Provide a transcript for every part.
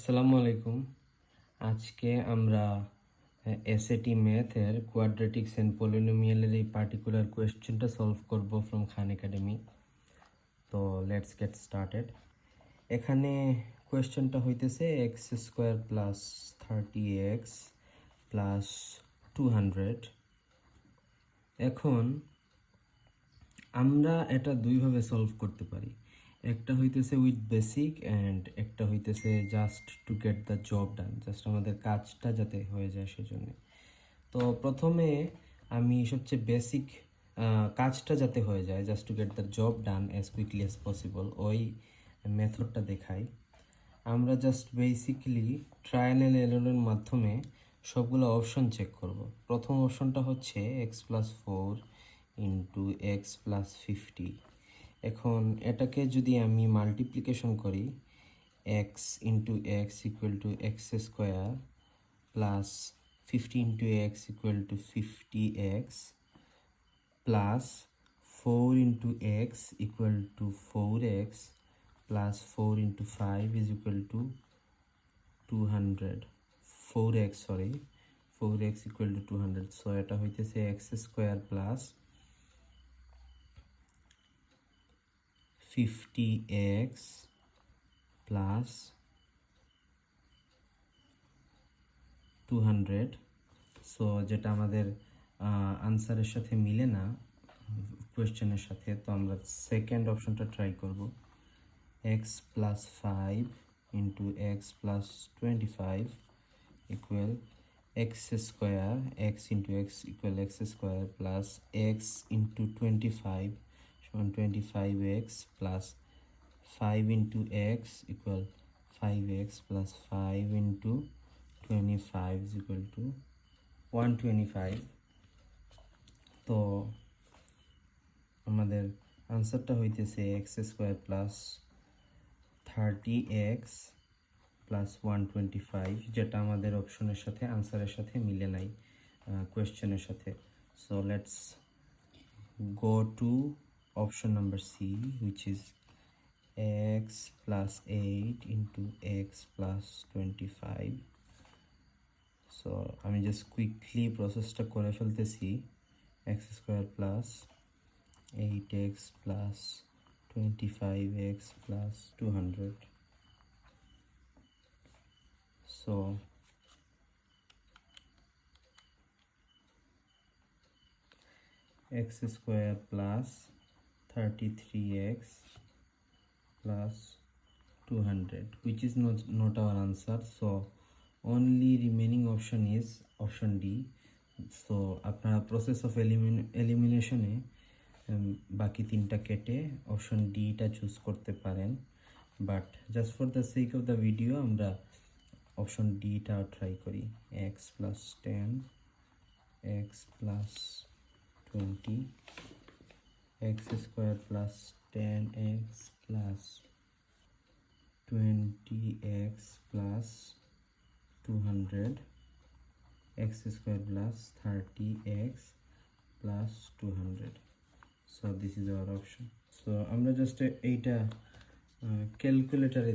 আসসালামু আলাইকুম। আজকে আমরা এসএটি ম্যাথের কোয়াড্রেটিক্স অ্যান্ড পলিনোমিয়ালের এই পার্টিকুলার কোয়েশ্চেনটা সলভ করব ফ্রম খান একাডেমি। তো লেটস গেট স্টার্টেড। এখানে কোয়েশ্চেনটা হইতেছে x square plus 30x plus 200। এখন আমরা এটা দুইভাবে সলভ করতে পারি। একটা হইতেছে উইথ বেসিক অ্যান্ড একটা হইতেছে just to get the job done, just আমাদের কাজটা যাতে হয়ে যায় সেজন্য। তো প্রথমে আমি সবচেয়ে বেসিক কাজটা যাতে হয়ে যায়, just to get the job done as quickly as possible, ওই মেথডটা দেখাই। আমরা জাস্ট বেসিক্যালি ট্রায়াল অ্যান্ড এররের মাধ্যমে সবগুলো অপশন চেক করব। প্রথম অপশনটা হচ্ছে x plus 4 into x plus 50। এখন এটাকে যদি আমি মাল্টিপ্লিকেশন করি, x into x equal to x square plus 50 into x equal to 50x plus 4 into x equal to 4x plus 4 into 5 is equal to 200। 4x sorry 4x equal to 200। So এটা হইতেছে x square plus 50x plus 200। So যেটা আমাদের আনসারের সাথে মিলে না কোয়েশ্চেনের সাথে, তো আমরা সেকেন্ড অপশনটা ট্রাই করব। X plus 5 into x plus 25 equal x square, x into x equal x square plus x into 25 সমান 25x plus 5 into x equal 5x plus 5 into 25 is equal to 125। তো আমাদের আনসারটা হইতেছে x square plus 30x plus 125, যেটা আমাদের অপশনের সাথে আনসারের সাথে মিলে নাই কোয়েশ্চেনের সাথে। So let's go to option number C, which is x plus 8 into x plus 25। So আমি জাস্ট কুইকলি প্রসেসটা করে ফেলতেছি। X square plus 8x plus 25x plus 200। So x square plus 33x plus 200, which is not our answer. So only remaining option is option D. So আপনারা process of এলিমিনেশনে বাকি তিনটা কেটে option ডিটা choose করতে পারেন, but just for the sake of the video আমরা option ডিটা try করি। X plus 10 x plus 20 x square plus 10x plus 20x plus 200, x square plus 30x plus 200. So this is our option. So আমরা just এইটা ক্যালকুলেটরে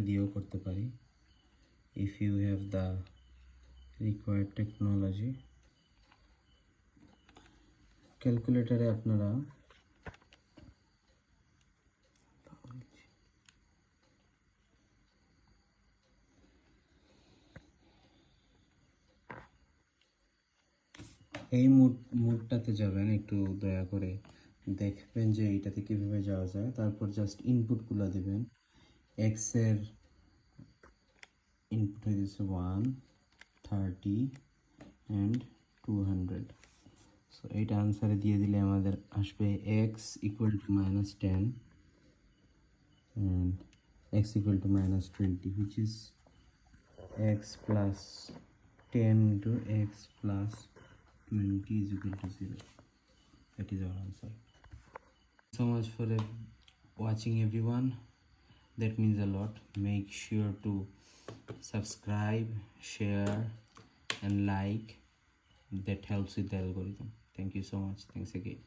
দিয়েও করতে পারি, if you have the required technology. ক্যালকুলেটরে আপনারা এই মুডটাতে যাবেন, একটু দয়া করে দেখবেন যে এইটাতে কীভাবে যাওয়া যায়। তারপর জাস্ট ইনপুটগুলো দেবেন। এক্স এর ইনপুট হয়ে দিচ্ছে 1, 30 অ্যান্ড 200। সো এইটা আনসারে দিয়ে দিলে আমাদের আসবে x equal to -10 and x equal to -20, which is x plus 10 into x plus 20 is equal to 0. That is our answer. So much for watching everyone. That means a lot. Make sure to subscribe, share and like. That helps with the algorithm. Thank you so much. Thanks again.